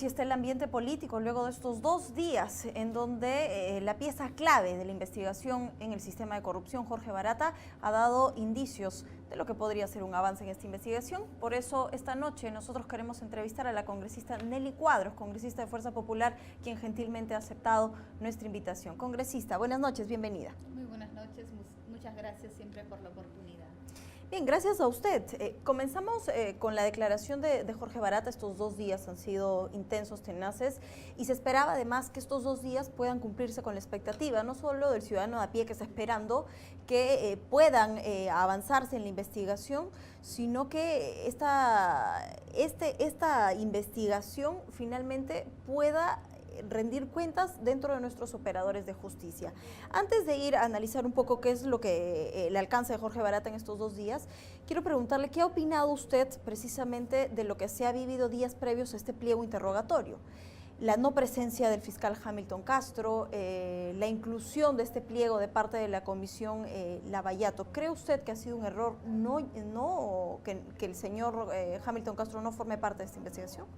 está el ambiente político luego de estos 2 días en donde la pieza clave de la investigación en el sistema de corrupción, Jorge Barata, ha dado indicios de lo que podría ser un avance en esta investigación? Por eso esta noche nosotros queremos entrevistar a la congresista Nelly Cuadros, congresista de Fuerza Popular, quien gentilmente ha aceptado nuestra invitación. Congresista, buenas noches, bienvenida. Muy buenas noches, muchas gracias siempre por la oportunidad. Bien, gracias a usted. Comenzamos con la declaración de Jorge Barata. Estos 2 días han sido intensos, tenaces, y se esperaba además que estos 2 días puedan cumplirse con la expectativa, no solo del ciudadano de a pie que está esperando que puedan avanzarse en la investigación, sino que esta investigación finalmente pueda rendir cuentas dentro de nuestros operadores de justicia. Antes de ir a analizar un poco qué es lo que el alcance de Jorge Barata en estos 2 días, quiero preguntarle qué ha opinado usted precisamente de lo que se ha vivido días previos a este pliego interrogatorio. La no presencia del fiscal Hamilton Castro, la inclusión de este pliego de parte de la comisión Lavallato. ¿Cree usted que ha sido un error que el señor Hamilton Castro no forme parte de esta investigación?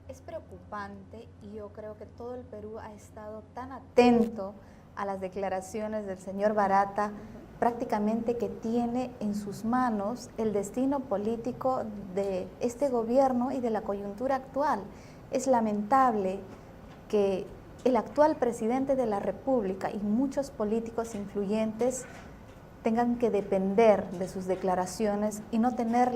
Es preocupante y yo creo que todo el Perú ha estado tan atento a las declaraciones del señor Barata, prácticamente que tiene en sus manos el destino político de este gobierno y de la coyuntura actual. Es lamentable que el actual presidente de la República y muchos políticos influyentes tengan que depender de sus declaraciones y no tener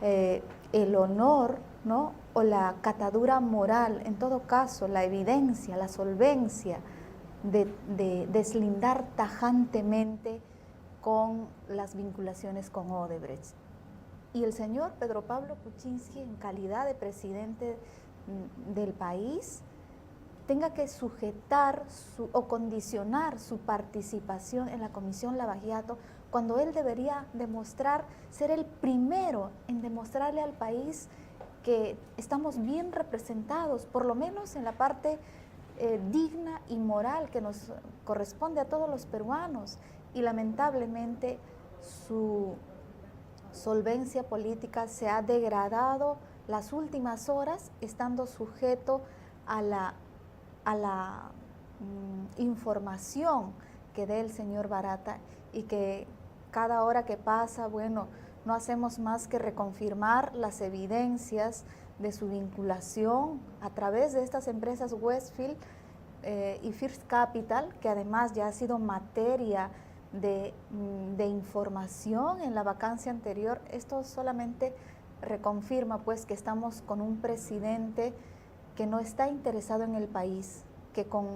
el honor, ¿no?, o la catadura moral, en todo caso, la evidencia, la solvencia de deslindar tajantemente con las vinculaciones con Odebrecht. Y el señor Pedro Pablo Kuczynski, en calidad de presidente del país, tenga que sujetar o condicionar su participación en la Comisión Lavallato, cuando él debería demostrar, ser el primero en demostrarle al país que estamos bien representados, por lo menos en la parte digna y moral que nos corresponde a todos los peruanos. Y lamentablemente su solvencia política se ha degradado las últimas horas, estando sujeto a la información que dé el señor Barata, y que cada hora que pasa, bueno, no hacemos más que reconfirmar las evidencias de su vinculación a través de estas empresas Westfield y First Capital, que además ya ha sido materia de información en la vacancia anterior. Esto solamente reconfirma pues que estamos con un presidente que no está interesado en el país, que con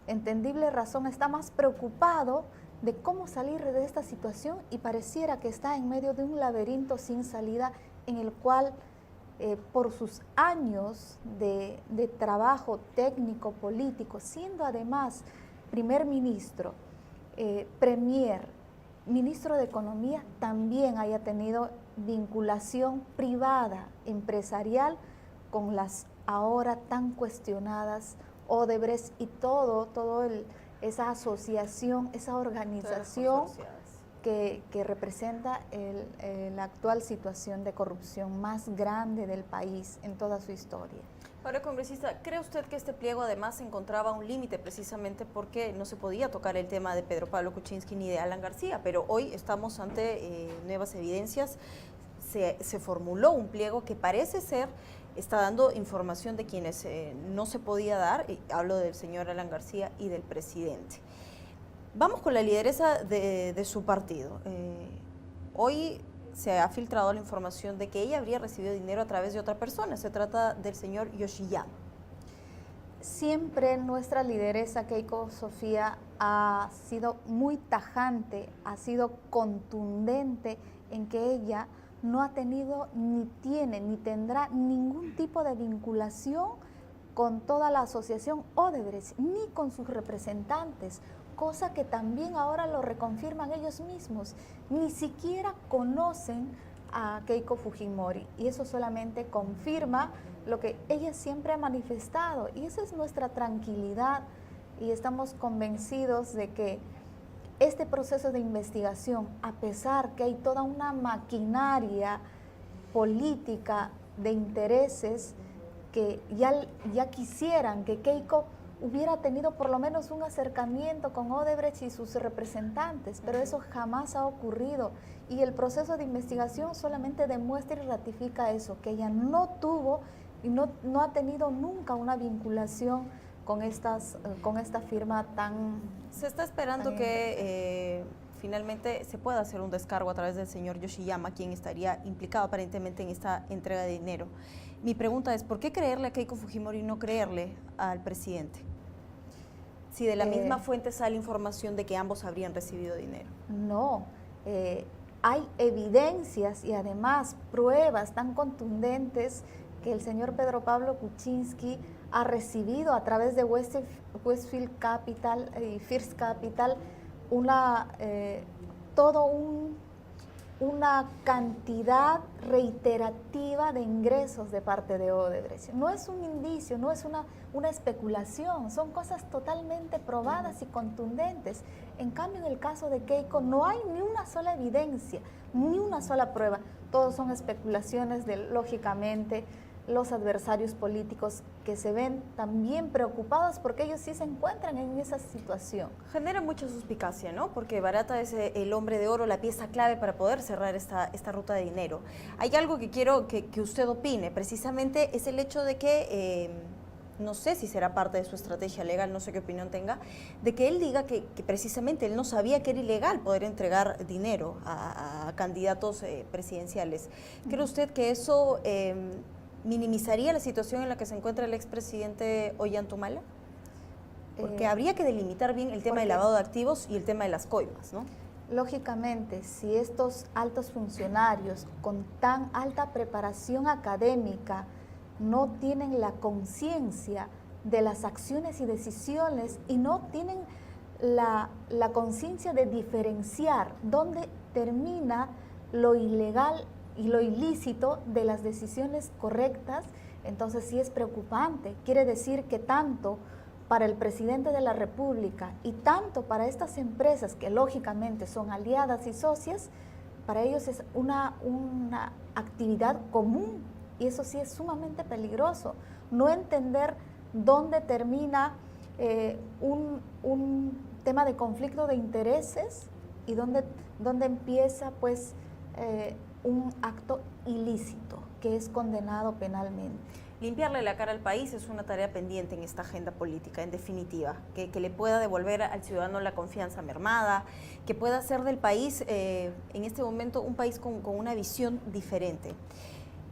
entendible razón está más preocupado de cómo salir de esta situación, y pareciera que está en medio de un laberinto sin salida, en el cual por sus años de trabajo técnico, político, siendo además primer ministro, premier, ministro de Economía, también haya tenido vinculación privada, empresarial, con las ahora tan cuestionadas Odebrecht y esa asociación, esa organización que representa la actual situación de corrupción más grande del país en toda su historia. Ahora, congresista, ¿cree usted que este pliego además encontraba un límite precisamente porque no se podía tocar el tema de Pedro Pablo Kuczynski ni de Alan García? Pero hoy estamos ante nuevas evidencias. Se formuló un pliego que parece ser está dando información de quienes no se podía dar, y hablo del señor Alan García y del presidente. Vamos con la lideresa de su partido. Hoy se ha filtrado la información de que ella habría recibido dinero a través de otra persona. Se trata del señor Yoshiyama. Siempre nuestra lideresa Keiko Sofía ha sido muy tajante, ha sido contundente en que ella no ha tenido, ni tiene, ni tendrá ningún tipo de vinculación con toda la asociación Odebrecht, ni con sus representantes, cosa que también ahora lo reconfirman ellos mismos. Ni siquiera conocen a Keiko Fujimori, y eso solamente confirma lo que ella siempre ha manifestado, y esa es nuestra tranquilidad, y estamos convencidos de que este proceso de investigación, a pesar que hay toda una maquinaria política de intereses que ya quisieran que Keiko hubiera tenido por lo menos un acercamiento con Odebrecht y sus representantes, pero eso jamás ha ocurrido. Y el proceso de investigación solamente demuestra y ratifica eso, que ella no tuvo y no ha tenido nunca una vinculación con esta firma tan... Se está esperando que finalmente se pueda hacer un descargo a través del señor Yoshiyama, quien estaría implicado aparentemente en esta entrega de dinero. Mi pregunta es, ¿por qué creerle a Keiko Fujimori y no creerle al presidente? Si de la misma fuente sale información de que ambos habrían recibido dinero. No, hay evidencias y además pruebas tan contundentes que el señor Pedro Pablo Kuczynski ha recibido a través de Westfield Capital y First Capital una cantidad reiterativa de ingresos de parte de Odebrecht. No es un indicio, no es una especulación, son cosas totalmente probadas y contundentes. En cambio, en el caso de Keiko no hay ni una sola evidencia, ni una sola prueba. Todos son especulaciones de, lógicamente, los adversarios políticos que se ven también preocupados porque ellos sí se encuentran en esa situación. Genera mucha suspicacia, ¿no? Porque Barata es el hombre de oro, la pieza clave para poder cerrar esta ruta de dinero. Hay algo que quiero que usted opine, precisamente es el hecho de que, no sé si será parte de su estrategia legal, no sé qué opinión tenga, de que él diga que precisamente él no sabía que era ilegal poder entregar dinero a candidatos presidenciales. ¿Cree usted que eso minimizaría la situación en la que se encuentra el expresidente Ollanta-Humala? Porque habría que delimitar bien el tema del lavado de activos y el tema de las coimas, ¿no? Lógicamente, si estos altos funcionarios con tan alta preparación académica no tienen la conciencia de las acciones y decisiones y no tienen la conciencia de diferenciar dónde termina lo ilegal y lo ilícito de las decisiones correctas, entonces sí es preocupante. Quiere decir que tanto para el presidente de la República y tanto para estas empresas que lógicamente son aliadas y socias, para ellos es una actividad común y eso sí es sumamente peligroso. No entender dónde termina un tema de conflicto de intereses y dónde empieza pues un acto ilícito que es condenado penalmente. Limpiarle la cara al país es una tarea pendiente en esta agenda política, en definitiva, que le pueda devolver al ciudadano la confianza mermada, que pueda hacer del país, en este momento, un país con una visión diferente.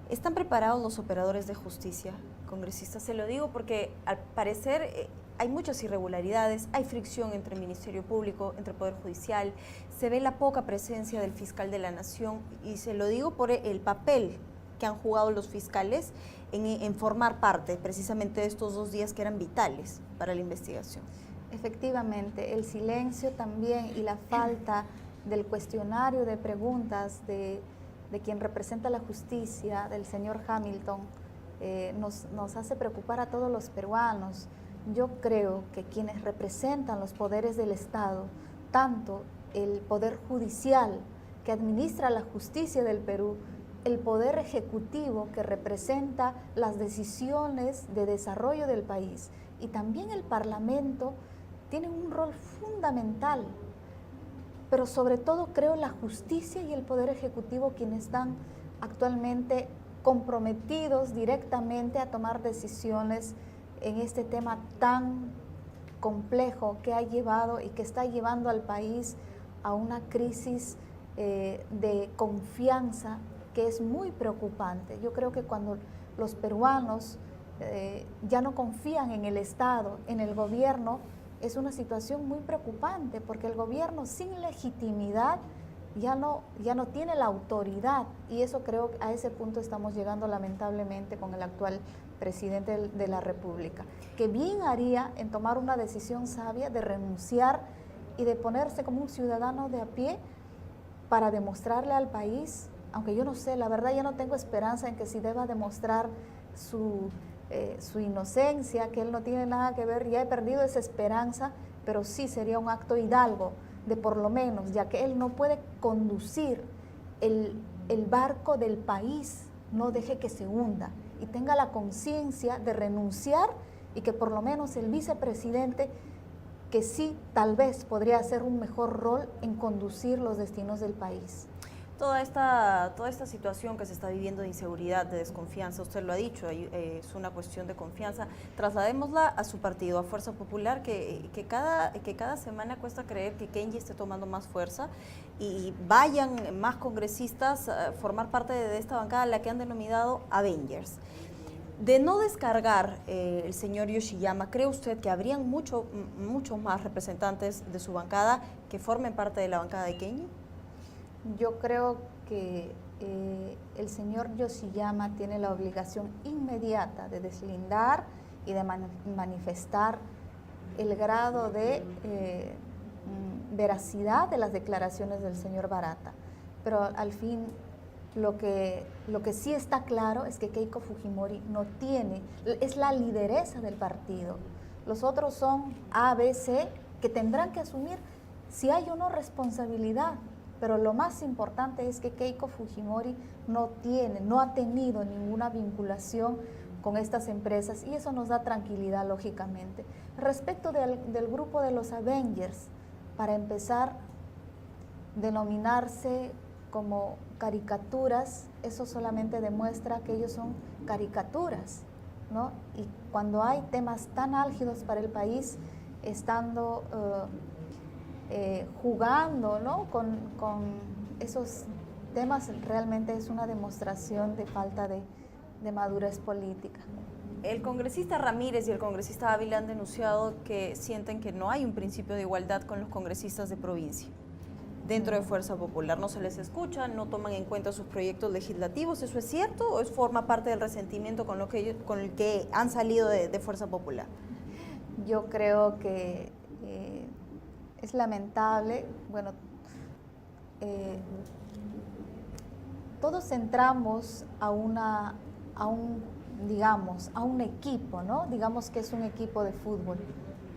¿Están preparados los operadores de justicia, congresistas? Se lo digo porque al parecer hay muchas irregularidades, hay fricción entre el Ministerio Público, entre el Poder Judicial, se ve la poca presencia del fiscal de la Nación y se lo digo por el papel que han jugado los fiscales en formar parte precisamente de estos 2 días que eran vitales para la investigación. Efectivamente, el silencio también y la falta del cuestionario de preguntas de quien representa la justicia, del señor Hamilton, nos hace preocupar a todos los peruanos. Yo creo que quienes representan los poderes del Estado, tanto el Poder Judicial que administra la justicia del Perú, el Poder Ejecutivo que representa las decisiones de desarrollo del país y también el Parlamento, tienen un rol fundamental. Pero sobre todo creo la justicia y el Poder Ejecutivo quienes están actualmente comprometidos directamente a tomar decisiones en este tema tan complejo que ha llevado y que está llevando al país a una crisis de confianza que es muy preocupante. Yo creo que cuando los peruanos ya no confían en el Estado, en el gobierno, es una situación muy preocupante porque el gobierno sin legitimidad ya no tiene la autoridad y eso creo que a ese punto estamos llegando lamentablemente con el actual presidente de la República, que bien haría en tomar una decisión sabia de renunciar y de ponerse como un ciudadano de a pie para demostrarle al país, aunque yo no sé, la verdad ya no tengo esperanza en que si deba demostrar su inocencia, que él no tiene nada que ver, ya he perdido esa esperanza, pero sí sería un acto hidalgo de por lo menos, ya que él no puede conducir el barco del país, no deje que se hunda. y tenga la conciencia de renunciar y que por lo menos el vicepresidente, que sí tal vez podría hacer un mejor rol en conducir los destinos del país. Toda esta situación que se está viviendo de inseguridad, de desconfianza, usted lo ha dicho, es una cuestión de confianza. Trasladémosla a su partido, a Fuerza Popular, que cada semana cuesta creer que Kenji esté tomando más fuerza y vayan más congresistas a formar parte de esta bancada, la que han denominado Avengers. De no descargar el señor Yoshiyama, ¿cree usted que habrían muchos más representantes de su bancada que formen parte de la bancada de Kenji? Yo creo que el señor Yoshiyama tiene la obligación inmediata de deslindar y de manifestar el grado de veracidad de las declaraciones del señor Barata. Pero al fin, lo que sí está claro es que Keiko Fujimori no tiene, es la lideresa del partido. Los otros son A, B, C, que tendrán que asumir si hay o no responsabilidad. Pero lo más importante es que Keiko Fujimori no ha tenido ninguna vinculación con estas empresas y eso nos da tranquilidad, lógicamente. Respecto del grupo de los Avengers, para empezar, denominarse como caricaturas, eso solamente demuestra que ellos son caricaturas, ¿no? Y cuando hay temas tan álgidos para el país, estando jugando, ¿no?, con esos temas, realmente es una demostración de falta de madurez política. El congresista Ramírez y el congresista Ávila han denunciado que sienten que no hay un principio de igualdad con los congresistas de provincia. Dentro de Fuerza Popular no se les escucha, no toman en cuenta sus proyectos legislativos. ¿Eso es cierto o forma parte del resentimiento con el que han salido de Fuerza Popular? Yo creo que es lamentable. Bueno, todos entramos a un equipo, ¿no? Digamos que es un equipo de fútbol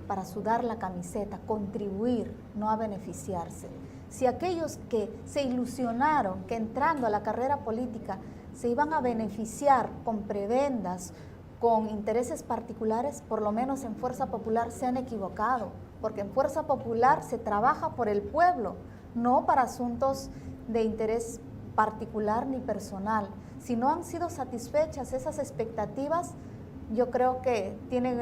para sudar la camiseta, contribuir, no a beneficiarse. Si aquellos que se ilusionaron que entrando a la carrera política se iban a beneficiar con prebendas, con intereses particulares, por lo menos en Fuerza Popular se han equivocado, porque en Fuerza Popular se trabaja por el pueblo, no para asuntos de interés particular ni personal. Si no han sido satisfechas esas expectativas, yo creo que tienen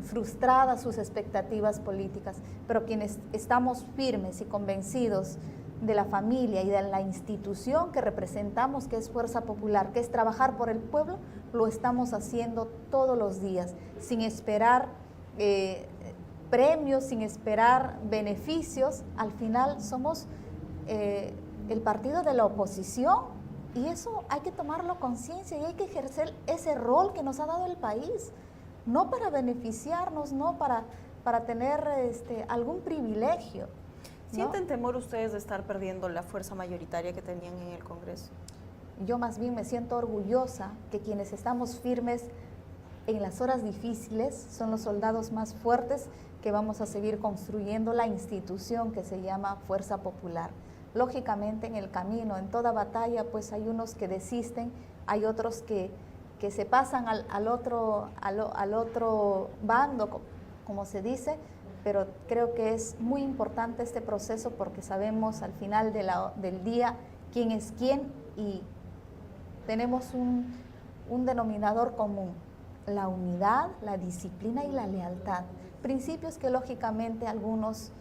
frustradas sus expectativas políticas, pero quienes estamos firmes y convencidos de la familia y de la institución que representamos, que es Fuerza Popular, que es trabajar por el pueblo, lo estamos haciendo todos los días, sin esperar premios, sin esperar beneficios. Al final somos el partido de la oposición y eso hay que tomarlo conciencia y hay que ejercer ese rol que nos ha dado el país, no para beneficiarnos, no para tener algún privilegio. ¿Sienten temor ustedes de estar perdiendo la fuerza mayoritaria que tenían en el Congreso? Yo más bien me siento orgullosa que quienes estamos firmes en las horas difíciles son los soldados más fuertes que vamos a seguir construyendo la institución que se llama Fuerza Popular. Lógicamente en el camino, en toda batalla, pues hay unos que desisten, hay otros que se pasan al otro bando, como se dice, pero creo que es muy importante este proceso porque sabemos al final del día quién es quién y tenemos un denominador común, la unidad, la disciplina y la lealtad. Principios que lógicamente algunos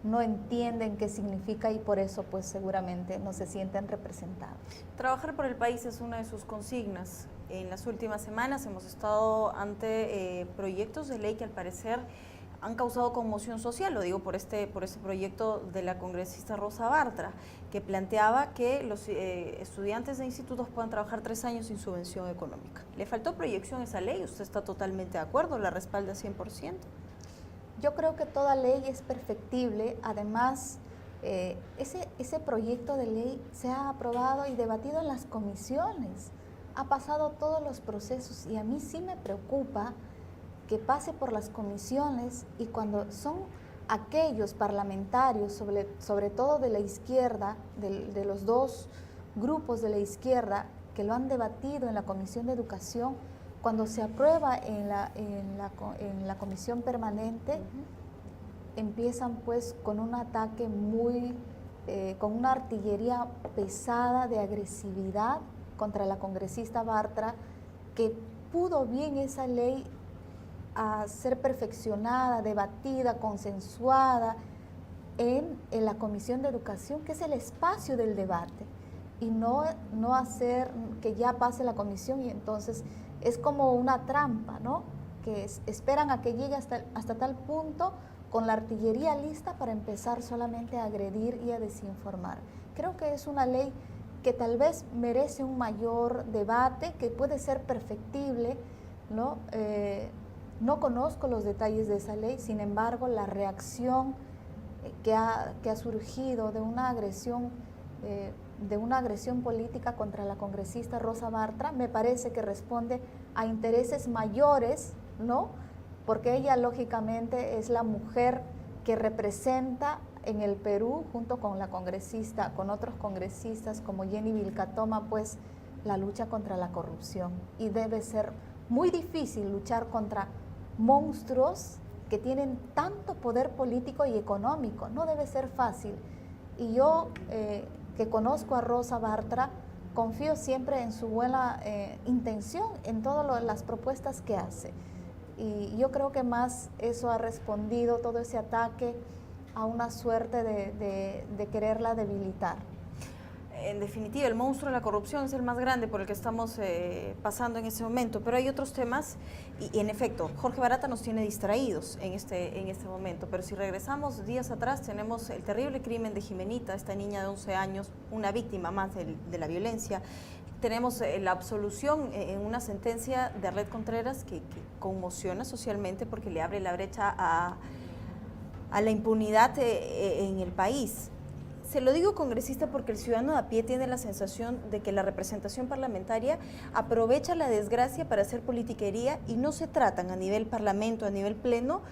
no entienden qué significa y por eso pues seguramente no se sienten representados. Trabajar por el país es una de sus consignas. En las últimas semanas hemos estado ante proyectos de ley que al parecer han causado conmoción social, lo digo por este proyecto de la congresista Rosa Bartra, que planteaba que los estudiantes de institutos puedan trabajar 3 años sin subvención económica. ¿Le faltó proyección a esa ley? ¿Usted está totalmente de acuerdo? ¿La respalda 100%? Yo creo que toda ley es perfectible. Además, ese proyecto de ley se ha aprobado y debatido en las comisiones. Ha pasado todos los procesos y a mí sí me preocupa que pase por las comisiones y cuando son aquellos parlamentarios, sobre todo de la izquierda, de los dos grupos de la izquierda, que lo han debatido en la Comisión de Educación, cuando se aprueba en la Comisión Permanente, empiezan pues con un ataque con una artillería pesada de agresividad contra la congresista Bartra, que pudo bien esa ley a ser perfeccionada, debatida, consensuada en la Comisión de Educación, que es el espacio del debate, y no hacer que ya pase la comisión y entonces es como una trampa, ¿no? Que esperan a que llegue hasta tal punto con la artillería lista para empezar solamente a agredir y a desinformar. Creo que es una ley que tal vez merece un mayor debate, que puede ser perfectible, ¿no? No conozco los detalles de esa ley, sin embargo, la reacción que ha surgido de una agresión política contra la congresista Rosa Bartra, me parece que responde a intereses mayores, ¿no? Porque ella lógicamente es la mujer que representa en el Perú, junto con la congresista, con otros congresistas como Jenny Vilcatoma, pues la lucha contra la corrupción. Y debe ser muy difícil luchar contra monstruos que tienen tanto poder político y económico. No debe ser fácil. Y yo, que conozco a Rosa Bartra, confío siempre en su buena intención, en todas las propuestas que hace. Y yo creo que más eso ha respondido, todo ese ataque, a una suerte de quererla debilitar. En definitiva, el monstruo de la corrupción es el más grande por el que estamos pasando en este momento, pero hay otros temas y en efecto, Jorge Barata nos tiene distraídos en este momento, pero si regresamos días atrás, tenemos el terrible crimen de Jimenita, esta niña de 11 años, una víctima más de la violencia. Tenemos la absolución en una sentencia de Arlet Contreras que conmociona socialmente porque le abre la brecha a la impunidad en el país. Se lo digo, congresista, porque el ciudadano de a pie tiene la sensación de que la representación parlamentaria aprovecha la desgracia para hacer politiquería y no se tratan a nivel parlamento, a nivel pleno,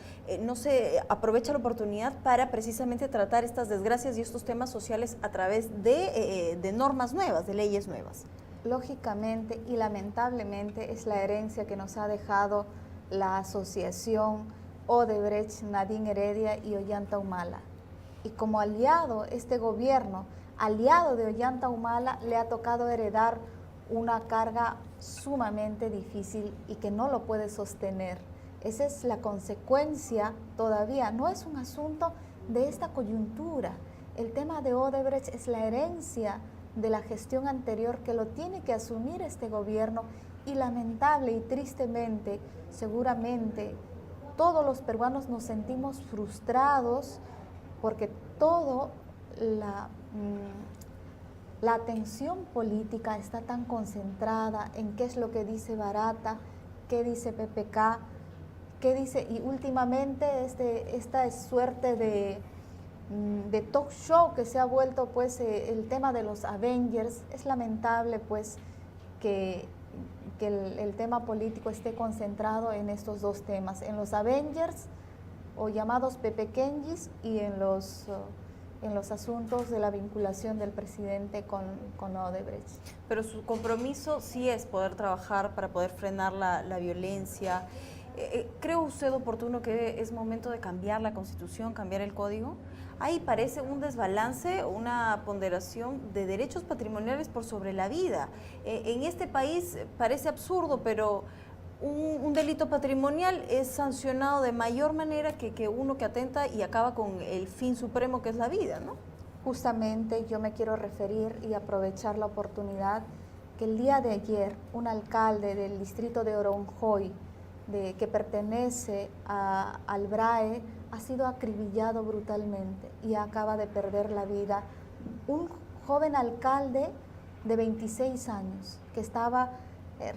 no se aprovecha la oportunidad para precisamente tratar estas desgracias y estos temas sociales a través de normas nuevas, de leyes nuevas. Lógicamente y lamentablemente es la herencia que nos ha dejado la asociación Odebrecht, Nadine Heredia y Ollanta Humala. Y como aliado, este gobierno, aliado de Ollanta Humala, le ha tocado heredar una carga sumamente difícil y que no lo puede sostener. Esa es la consecuencia todavía, no es un asunto de esta coyuntura. El tema de Odebrecht es la herencia de la gestión anterior que lo tiene que asumir este gobierno y lamentable y tristemente, seguramente, todos los peruanos nos sentimos frustrados porque toda la atención política está tan concentrada en qué es lo que dice Barata, qué dice PPK, qué dice, y últimamente esta suerte de talk show que se ha vuelto pues el tema de los Avengers. Es lamentable pues que el tema político esté concentrado en estos dos temas, en los Avengers o llamados pepequenguis y en los asuntos de la vinculación del presidente con Odebrecht. Pero su compromiso sí es poder trabajar para poder frenar la violencia. ¿Cree usted oportuno que es momento de cambiar la Constitución, cambiar el Código? Ahí parece un desbalance, una ponderación de derechos patrimoniales por sobre la vida. En este país parece absurdo, pero un delito patrimonial es sancionado de mayor manera que uno que atenta y acaba con el fin supremo que es la vida, ¿no? Justamente yo me quiero referir y aprovechar la oportunidad que el día de ayer un alcalde del distrito de Oronjoy, que pertenece al BRAE, ha sido acribillado brutalmente y acaba de perder la vida. Un joven alcalde de 26 años que estaba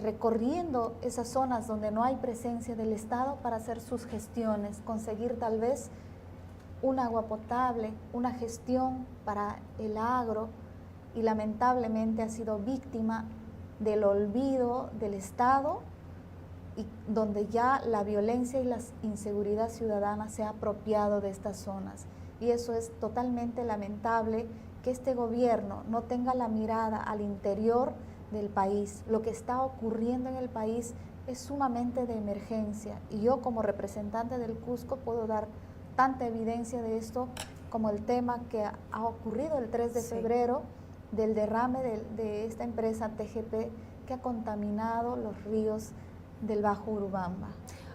recorriendo esas zonas donde no hay presencia del Estado para hacer sus gestiones, conseguir tal vez un agua potable, una gestión para el agro, y lamentablemente ha sido víctima del olvido del Estado, y donde ya la violencia y la inseguridad ciudadana se ha apropiado de estas zonas. Y eso es totalmente lamentable, que este gobierno no tenga la mirada al interior del país. Lo que está ocurriendo en el país es sumamente de emergencia y yo como representante del Cusco puedo dar tanta evidencia de esto como el tema que ha ocurrido el 3 de febrero del derrame de esta empresa TGP que ha contaminado los ríos del Bajo Urubamba.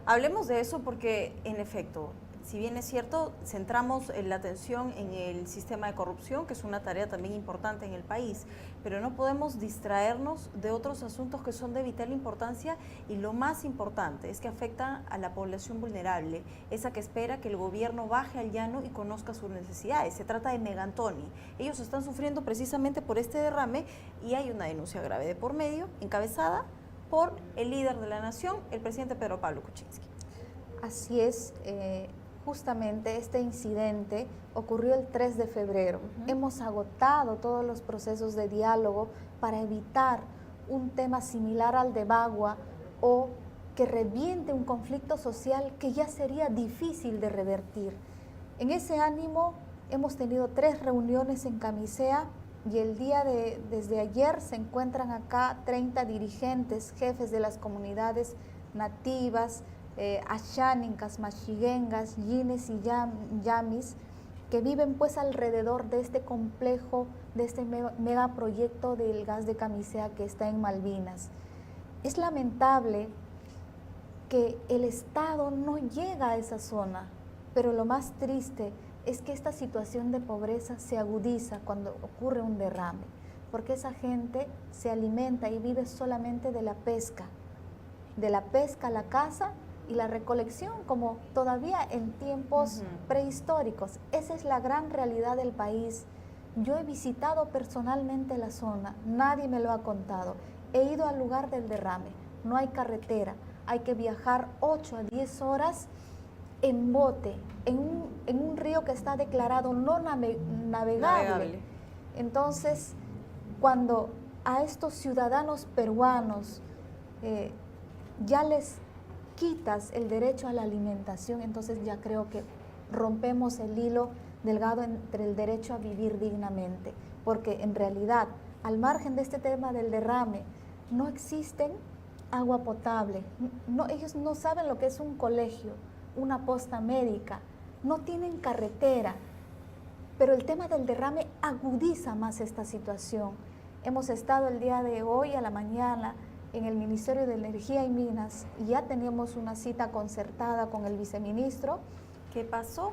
Hablemos de eso porque, en efecto, si bien es cierto, centramos la atención en el sistema de corrupción, que es una tarea también importante en el país, pero no podemos distraernos de otros asuntos que son de vital importancia y lo más importante es que afectan a la población vulnerable, esa que espera que el gobierno baje al llano y conozca sus necesidades. Se trata de Megantoni. Ellos están sufriendo precisamente por este derrame y hay una denuncia grave de por medio, encabezada por el líder de la nación, el presidente Pedro Pablo Kuczynski. Así es. Justamente este incidente ocurrió el 3 de febrero. Hemos agotado todos los procesos de diálogo para evitar un tema similar al de Bagua o que reviente un conflicto social que ya sería difícil de revertir. En ese ánimo hemos tenido 3 reuniones en Camisea y desde ayer se encuentran acá 30 dirigentes, jefes de las comunidades nativas, Asháninkas, Mashiguengas, Yines y Yamis, que viven pues alrededor de este complejo, de este megaproyecto del gas de Camisea que está en Malvinas. Es lamentable que el Estado no llega a esa zona, pero lo más triste es que esta situación de pobreza se agudiza cuando ocurre un derrame, porque esa gente se alimenta y vive solamente de la pesca a la caza y la recolección, como todavía en tiempos prehistóricos. Esa es la gran realidad del país. Yo he visitado personalmente la zona, nadie me lo ha contado. He ido al lugar del derrame, no hay carretera, hay que viajar 8 a 10 horas en bote, en un río que está declarado no navegable. Entonces, cuando a estos ciudadanos peruanos ya les quitas el derecho a la alimentación, entonces ya creo que rompemos el hilo delgado entre el derecho a vivir dignamente, porque en realidad, al margen de este tema del derrame, no existen agua potable, ellos no saben lo que es un colegio, una posta médica, no tienen carretera, pero el tema del derrame agudiza más esta situación. Hemos estado el día de hoy a la mañana en el Ministerio de Energía y Minas y ya teníamos una cita concertada con el viceministro. ¿Qué pasó?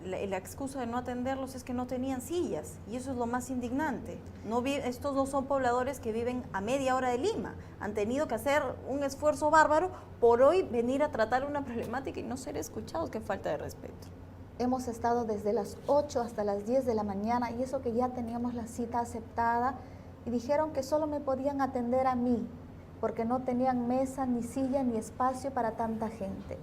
La excusa de no atenderlos es que no tenían sillas y eso es lo más indignante. Estos no son pobladores que viven a media hora de Lima, han tenido que hacer un esfuerzo bárbaro por hoy venir a tratar una problemática y no ser escuchados. Qué falta de respeto. Hemos estado desde las 8 hasta las 10 de la mañana y eso que ya teníamos la cita aceptada y dijeron que solo me podían atender a mí porque no tenían mesa, ni silla, ni espacio para tanta gente.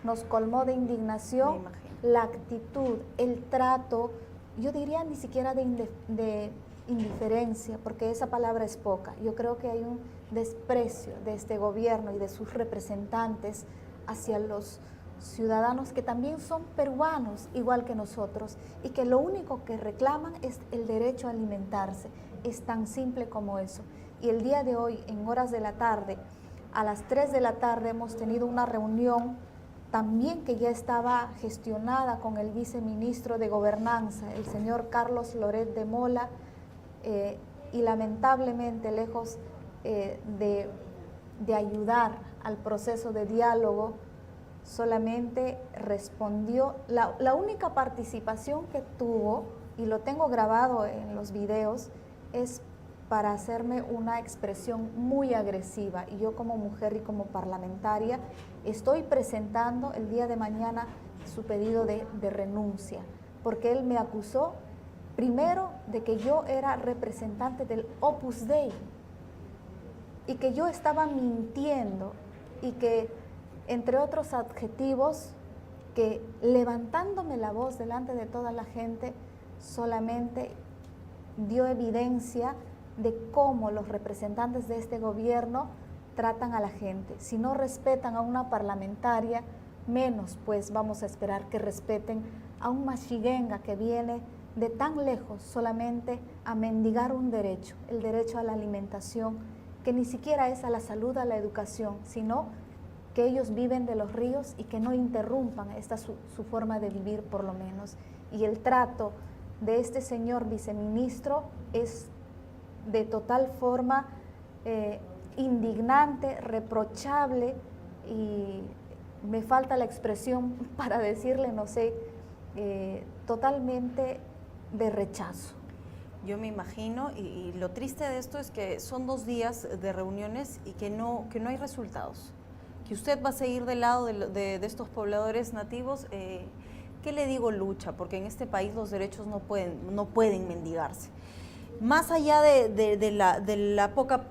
Nos colmó de indignación la actitud, el trato, yo diría ni siquiera de indiferencia, porque esa palabra es poca. Yo creo que hay un desprecio de este gobierno y de sus representantes hacia los ciudadanos que también son peruanos, igual que nosotros, y que lo único que reclaman es el derecho a alimentarse. Es tan simple como eso. Y el día de hoy, en horas de la tarde, a las 3 de la tarde hemos tenido una reunión también que ya estaba gestionada con el viceministro de Gobernanza, el señor Carlos Loret de Mola, y lamentablemente, lejos de ayudar al proceso de diálogo, solamente respondió. La única participación que tuvo, y lo tengo grabado en los videos, es para hacerme una expresión muy agresiva. Y yo como mujer y como parlamentaria estoy presentando el día de mañana su pedido de renuncia, porque él me acusó primero de que yo era representante del Opus Dei y que yo estaba mintiendo y que, entre otros adjetivos, que levantándome la voz delante de toda la gente solamente dio evidencia de cómo los representantes de este gobierno tratan a la gente. Si no respetan a una parlamentaria, menos pues vamos a esperar que respeten a un mashiguenga que viene de tan lejos solamente a mendigar un derecho, el derecho a la alimentación que ni siquiera es a la salud, a la educación, sino que ellos viven de los ríos y que no interrumpan esta su forma de vivir por lo menos. Y el trato de este señor viceministro es de total forma indignante, reprochable, y me falta la expresión para decirle, no sé, totalmente de rechazo. Yo me imagino, y lo triste de esto es que son 2 días de reuniones y que no hay resultados. Que usted va a seguir del lado de estos pobladores nativos, ¿qué le digo lucha? Porque en este país los derechos no pueden mendigarse. Más allá de la poca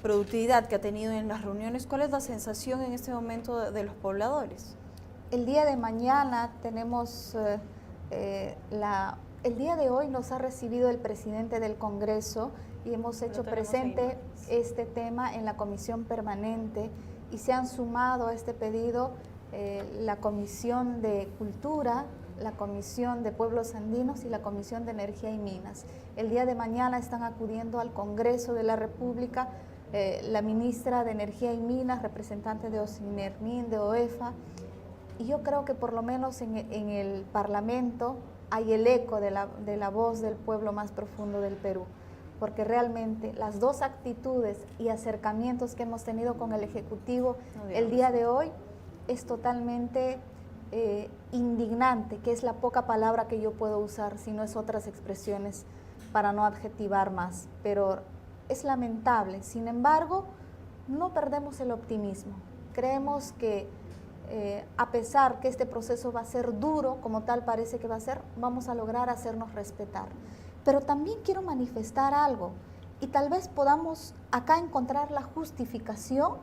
productividad que ha tenido en las reuniones, ¿cuál es la sensación en este momento de los pobladores? El día de mañana tenemos el día de hoy nos ha recibido el presidente del Congreso y hemos hecho presente este tema en la comisión permanente, y se han sumado a este pedido la Comisión de Cultura, la Comisión de Pueblos Andinos y la Comisión de Energía y Minas. El día de mañana están acudiendo al Congreso de la República la ministra de Energía y Minas, representante de Osinermin, de OEFA, y yo creo que por lo menos en el Parlamento hay el eco de la voz del pueblo más profundo del Perú, porque realmente las 2 actitudes y acercamientos que hemos tenido con el Ejecutivo el día de hoy es totalmente indignante, que es la poca palabra que yo puedo usar, si no es otras expresiones para no adjetivar más, pero es lamentable. Sin embargo, no perdemos el optimismo. Creemos que a pesar que este proceso va a ser duro, como tal parece que va a ser, vamos a lograr hacernos respetar. Pero también quiero manifestar algo, y tal vez podamos acá encontrar la justificación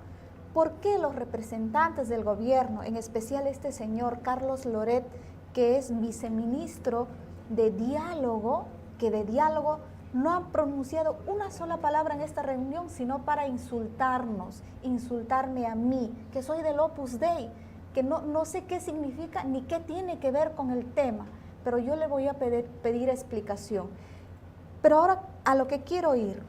por qué los representantes del gobierno, en especial este señor Carlos Loret, que es viceministro de diálogo, que de diálogo no ha pronunciado una sola palabra en esta reunión, sino para insultarnos, insultarme a mí, que soy del Opus Dei, que no sé qué significa ni qué tiene que ver con el tema, pero yo le voy a pedir explicación. Pero ahora a lo que quiero ir,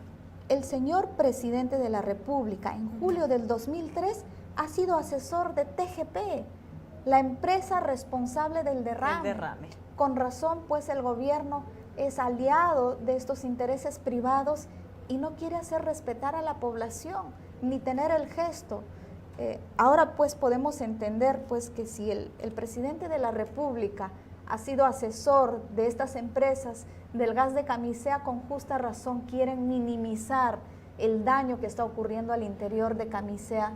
el señor presidente de la República en julio del 2003 ha sido asesor de TGP, la empresa responsable del derrame. Con razón, pues el gobierno es aliado de estos intereses privados y no quiere hacer respetar a la población, ni tener el gesto. Ahora pues podemos entender pues que si el presidente de la República ha sido asesor de estas empresas del gas de Camisea, con justa razón quieren minimizar el daño que está ocurriendo al interior de Camisea,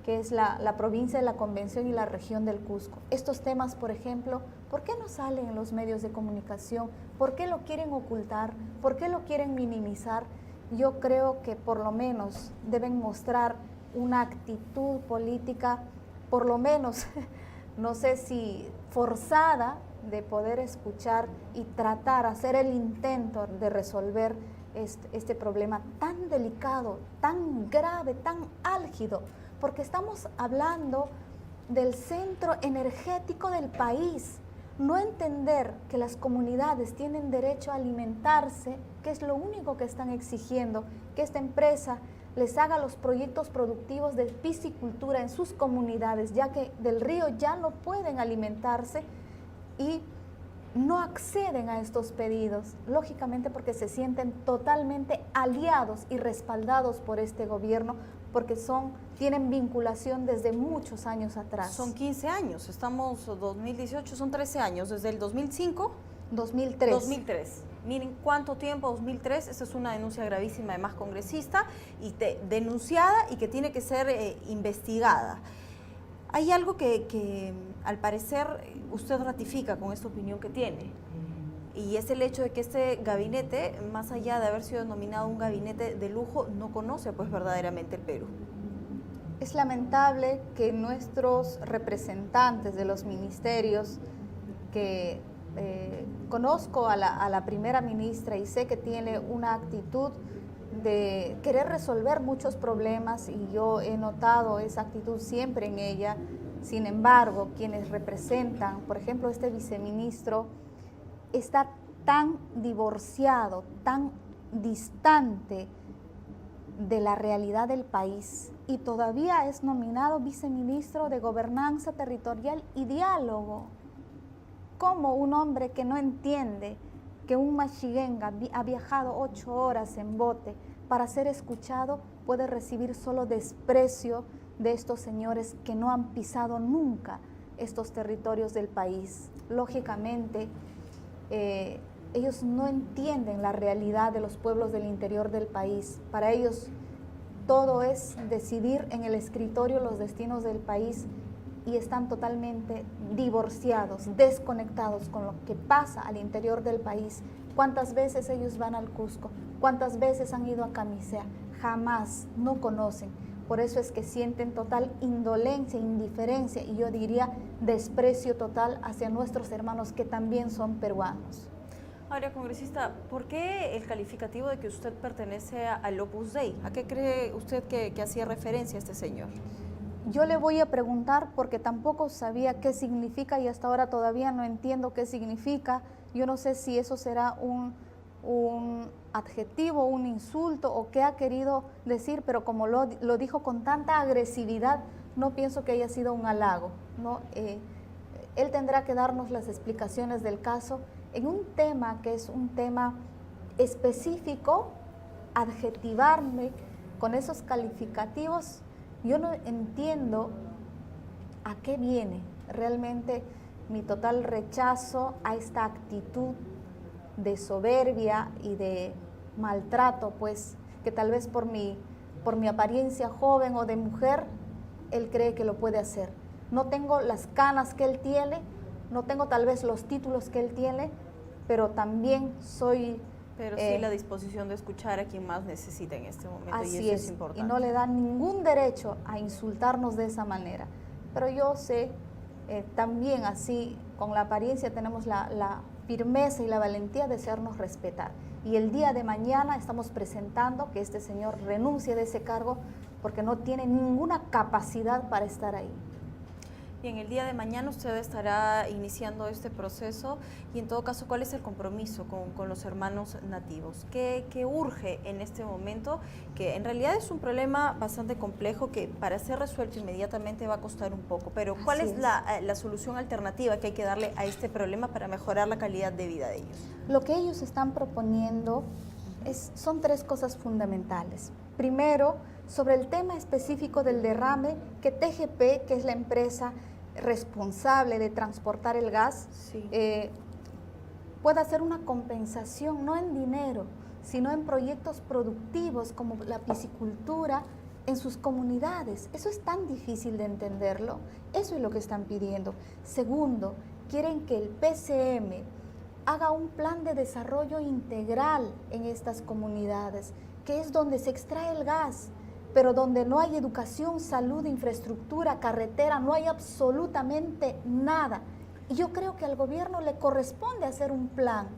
que es la provincia de la Convención y la región del Cusco. Estos temas, por ejemplo, ¿por qué no salen en los medios de comunicación? ¿Por qué lo quieren ocultar? ¿Por qué lo quieren minimizar? Yo creo que por lo menos deben mostrar una actitud política, por lo menos, no sé si forzada, de poder escuchar y tratar, hacer el intento de resolver este problema tan delicado, tan grave, tan álgido, porque estamos hablando del centro energético del país. No entender que las comunidades tienen derecho a alimentarse, que es lo único que están exigiendo, que esta empresa les haga los proyectos productivos de piscicultura en sus comunidades, ya que del río ya no pueden alimentarse y no acceden a estos pedidos, lógicamente porque se sienten totalmente aliados y respaldados por este gobierno, porque tienen vinculación desde muchos años atrás. Son 15 años, estamos 2018, son 13 años, desde el 2005. 2003. 2003. Miren cuánto tiempo, 2003, esta es una denuncia gravísima, además congresista, y denunciada y que tiene que ser investigada. Hay algo que al parecer usted ratifica con esta opinión que tiene, y es el hecho de que este gabinete, más allá de haber sido denominado un gabinete de lujo, no conoce pues verdaderamente el Perú. Es lamentable que nuestros representantes de los ministerios, que conozco a la primera ministra y sé que tiene una actitud de querer resolver muchos problemas, y yo he notado esa actitud siempre en ella. Sin embargo, quienes representan, por ejemplo, este viceministro, está tan divorciado, tan distante de la realidad del país y todavía es nominado viceministro de Gobernanza Territorial y Diálogo. ¿Cómo un hombre que no entiende que un machiguenga ha viajado 8 horas en bote para ser escuchado puede recibir solo desprecio de estos señores que no han pisado nunca estos territorios del país? Lógicamente, ellos no entienden la realidad de los pueblos del interior del país. Para ellos todo es decidir en el escritorio los destinos del país y están totalmente divorciados, desconectados con lo que pasa al interior del país. ¿Cuántas veces ellos van al Cusco? ¿Cuántas veces han ido a Camisea? Jamás, no conocen. Por eso es que sienten total indolencia, indiferencia y yo diría desprecio total hacia nuestros hermanos que también son peruanos. Ahora, congresista, ¿por qué el calificativo de que usted pertenece al Opus Dei? ¿A qué cree usted que hacía referencia este señor? Yo le voy a preguntar porque tampoco sabía qué significa y hasta ahora todavía no entiendo qué significa. Yo no sé si eso será un adjetivo, un insulto o qué ha querido decir, pero como lo dijo con tanta agresividad, no pienso que haya sido un halago, ¿no? Él tendrá que darnos las explicaciones del caso en un tema que es un tema específico. Adjetivarme con esos calificativos, yo no entiendo a qué viene realmente mi total rechazo a esta actitud de soberbia y de maltrato, pues que tal vez por mi apariencia joven o de mujer, él cree que lo puede hacer. No tengo las canas que él tiene, no tengo tal vez los títulos que él tiene, pero también soy... Pero sí la disposición de escuchar a quien más necesita en este momento, y eso es importante. Y no le da ningún derecho a insultarnos de esa manera. Pero yo sé, también así, con la apariencia tenemos la firmeza y la valentía de hacernos respetar. Y el día de mañana estamos presentando que este señor renuncie de ese cargo porque no tiene ninguna capacidad para estar ahí. Y en el día de mañana usted estará iniciando este proceso y en todo caso, ¿cuál es el compromiso con los hermanos nativos? ¿Qué urge en este momento? Que en realidad es un problema bastante complejo que para ser resuelto inmediatamente va a costar un poco, pero ¿cuál es la solución alternativa que hay que darle a este problema para mejorar la calidad de vida de ellos? Lo que ellos están proponiendo son 3 cosas fundamentales. Primero, sobre el tema específico del derrame, que TGP, que es la empresa responsable de transportar el gas, sí, pueda hacer una compensación, no en dinero, sino en proyectos productivos como la piscicultura en sus comunidades. Eso es tan difícil de entenderlo, eso es lo que están pidiendo. Segundo, quieren que el PCM haga un plan de desarrollo integral en estas comunidades, que es donde se extrae el gas, pero donde no hay educación, salud, infraestructura, carretera, no hay absolutamente nada. Y yo creo que al gobierno le corresponde hacer un plan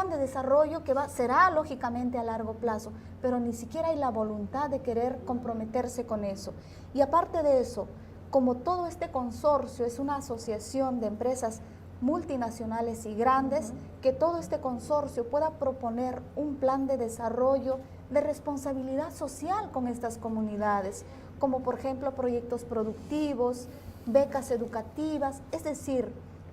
de desarrollo que será lógicamente a largo plazo, pero ni siquiera hay la voluntad de querer comprometerse con eso. Y aparte de eso, como todo este consorcio es una asociación de empresas multinacionales y grandes, que todo este consorcio pueda proponer un plan de desarrollo de responsabilidad social con estas comunidades, como por ejemplo proyectos productivos, becas educativas, es decir,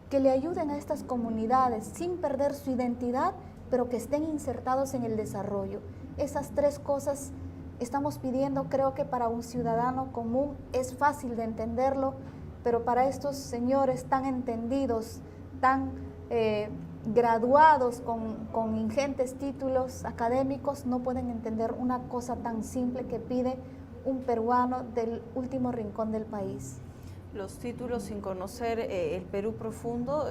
que le ayuden a estas comunidades sin perder su identidad, pero que estén insertados en el desarrollo. Esas 3 cosas estamos pidiendo, creo que para un ciudadano común es fácil de entenderlo, pero para estos señores tan entendidos, tan graduados con ingentes títulos académicos, no pueden entender una cosa tan simple que pide un peruano del último rincón del país. Los títulos sin conocer el Perú profundo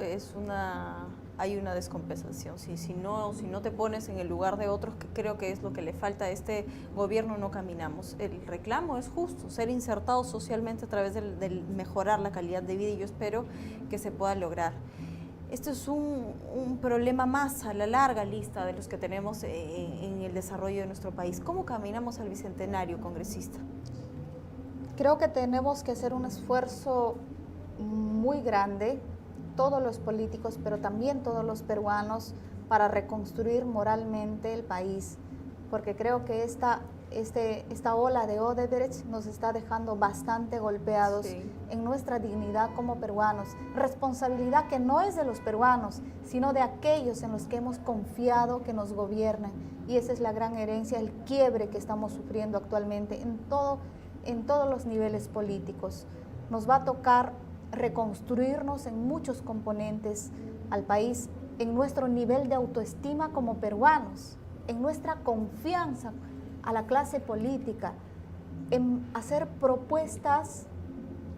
hay una descompensación. Si no te pones en el lugar de otros, que creo que es lo que le falta a este gobierno, no caminamos. El reclamo es justo, ser insertados socialmente a través del mejorar la calidad de vida, y yo espero que se pueda lograr. Esto es un problema más a la larga lista de los que tenemos en el desarrollo de nuestro país. ¿Cómo caminamos al bicentenario, congresista? Creo que tenemos que hacer un esfuerzo muy grande, todos los políticos, pero también todos los peruanos, para reconstruir moralmente el país, porque creo que esta esta ola de Odebrecht nos está dejando bastante golpeados en nuestra dignidad como peruanos. Responsabilidad que no es de los peruanos, sino de aquellos en los que hemos confiado que nos gobiernan. Y esa es la gran herencia, el quiebre que estamos sufriendo actualmente en todos los niveles políticos. Nos va a tocar reconstruirnos en muchos componentes al país, en nuestro nivel de autoestima como peruanos, en nuestra confianza a la clase política, en hacer propuestas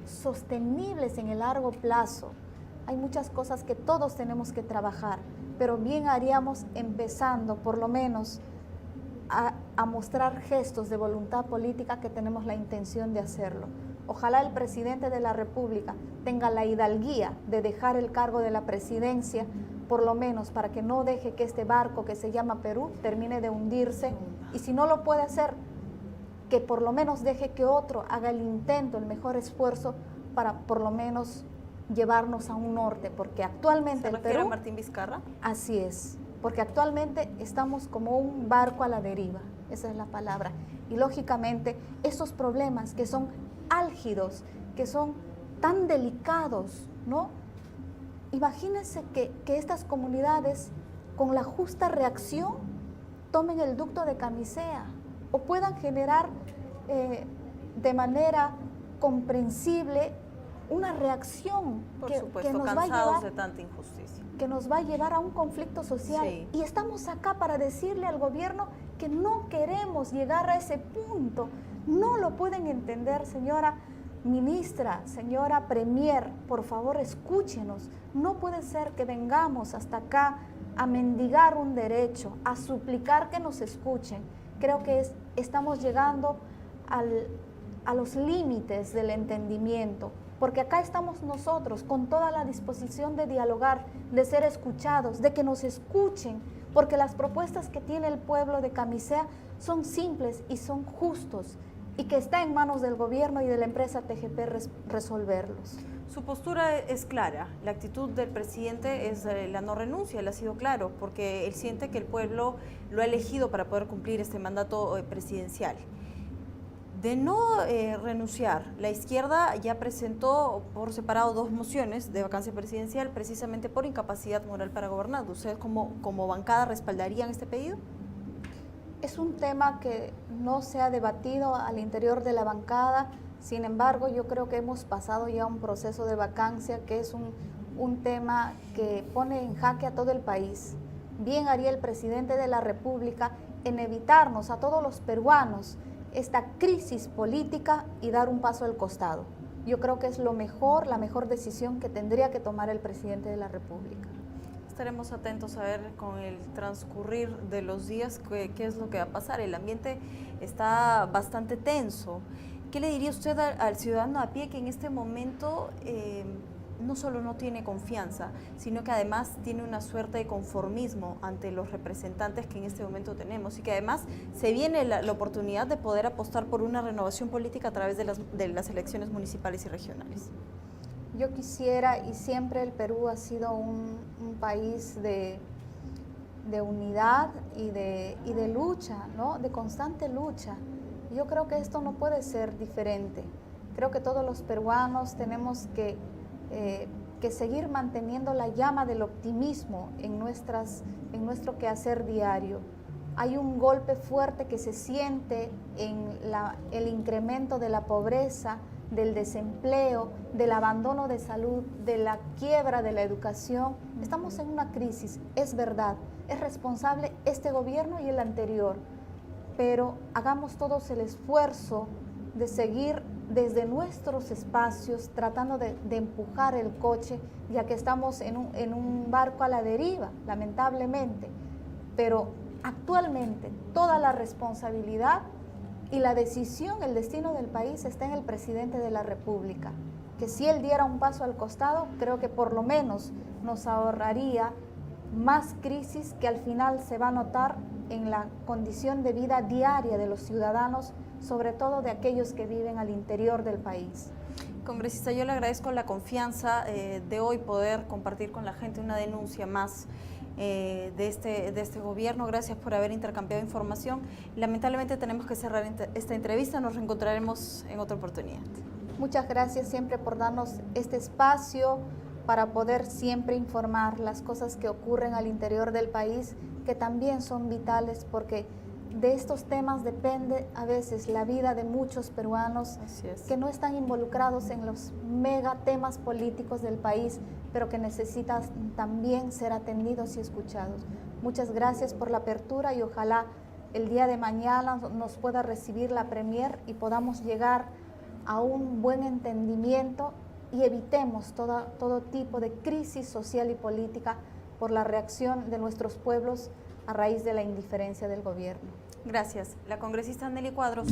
sostenibles en el largo plazo. Hay muchas cosas que todos tenemos que trabajar, pero bien haríamos empezando por lo menos a mostrar gestos de voluntad política que tenemos la intención de hacerlo. Ojalá el presidente de la República tenga la hidalguía de dejar el cargo de la presidencia, por lo menos para que no deje que este barco que se llama Perú termine de hundirse, y si no lo puede hacer, que por lo menos deje que otro haga el intento, el mejor esfuerzo para por lo menos llevarnos a un norte, porque actualmente el Perú... ¿Se refiere a Martín Vizcarra? Así es, porque actualmente estamos como un barco a la deriva, esa es la palabra, y lógicamente esos problemas que son álgidos, que son tan delicados, ¿no? Imagínense que estas comunidades, con la justa reacción, tomen el ducto de Camisea o puedan generar de manera comprensible una reacción que nos va a llevar de tanta injusticia, que nos va a llevar a un conflicto social. Sí. Y estamos acá para decirle al gobierno que no queremos llegar a ese punto. No lo pueden entender, señora ministra, señora premier, por favor escúchenos. No puede ser que vengamos hasta acá a mendigar un derecho, a suplicar que nos escuchen. Creo que estamos llegando a los límites del entendimiento, porque acá estamos nosotros con toda la disposición de dialogar, de ser escuchados, de que nos escuchen, porque las propuestas que tiene el pueblo de Camisea son simples y son justos, y que está en manos del gobierno y de la empresa TGP resolverlos. Su postura es clara, la actitud del presidente es la no renuncia, él ha sido claro, porque él siente que el pueblo lo ha elegido para poder cumplir este mandato presidencial. De no renunciar, la izquierda ya presentó por separado 2 mociones de vacancia presidencial precisamente por incapacidad moral para gobernar. ¿Ustedes como bancada respaldarían este pedido? Es un tema que no se ha debatido al interior de la bancada, sin embargo yo creo que hemos pasado ya un proceso de vacancia que es un tema que pone en jaque a todo el país. Bien haría el presidente de la República en evitarnos a todos los peruanos esta crisis política y dar un paso al costado. Yo creo que es la mejor decisión que tendría que tomar el presidente de la República. Estaremos atentos a ver con el transcurrir de los días qué es lo que va a pasar. El ambiente está bastante tenso. ¿Qué le diría usted al ciudadano a pie que en este momento no solo no tiene confianza, sino que además tiene una suerte de conformismo ante los representantes que en este momento tenemos y que además se viene la oportunidad de poder apostar por una renovación política a través de las elecciones municipales y regionales? Yo quisiera, y siempre el Perú ha sido un país de unidad y de lucha, ¿no? De constante lucha. Yo creo que esto no puede ser diferente. Creo que todos los peruanos tenemos que seguir manteniendo la llama del optimismo en nuestro quehacer diario. Hay un golpe fuerte que se siente en el incremento de la pobreza, del desempleo, del abandono de salud, de la quiebra de la educación. Estamos en una crisis, es verdad, es responsable este gobierno y el anterior, pero hagamos todos el esfuerzo de seguir desde nuestros espacios tratando de empujar el coche, ya que estamos en un barco a la deriva, lamentablemente, pero actualmente toda la responsabilidad y la decisión, el destino del país está en el presidente de la República, que si él diera un paso al costado, creo que por lo menos nos ahorraría más crisis que al final se va a notar en la condición de vida diaria de los ciudadanos, sobre todo de aquellos que viven al interior del país. Congresista, yo le agradezco la confianza de hoy poder compartir con la gente una denuncia más de este gobierno. Gracias por haber intercambiado información. Lamentablemente tenemos que cerrar esta entrevista, nos reencontraremos en otra oportunidad. Muchas gracias siempre por darnos este espacio para poder siempre informar las cosas que ocurren al interior del país, que también son vitales, porque de estos temas depende a veces la vida de muchos peruanos que no están involucrados en los mega temas políticos del país, pero que necesitan también ser atendidos y escuchados. Muchas gracias por la apertura y ojalá el día de mañana nos pueda recibir la Premier y podamos llegar a un buen entendimiento y evitemos todo tipo de crisis social y política por la reacción de nuestros pueblos a raíz de la indiferencia del gobierno. Gracias. La congresista Nelly Cuadros.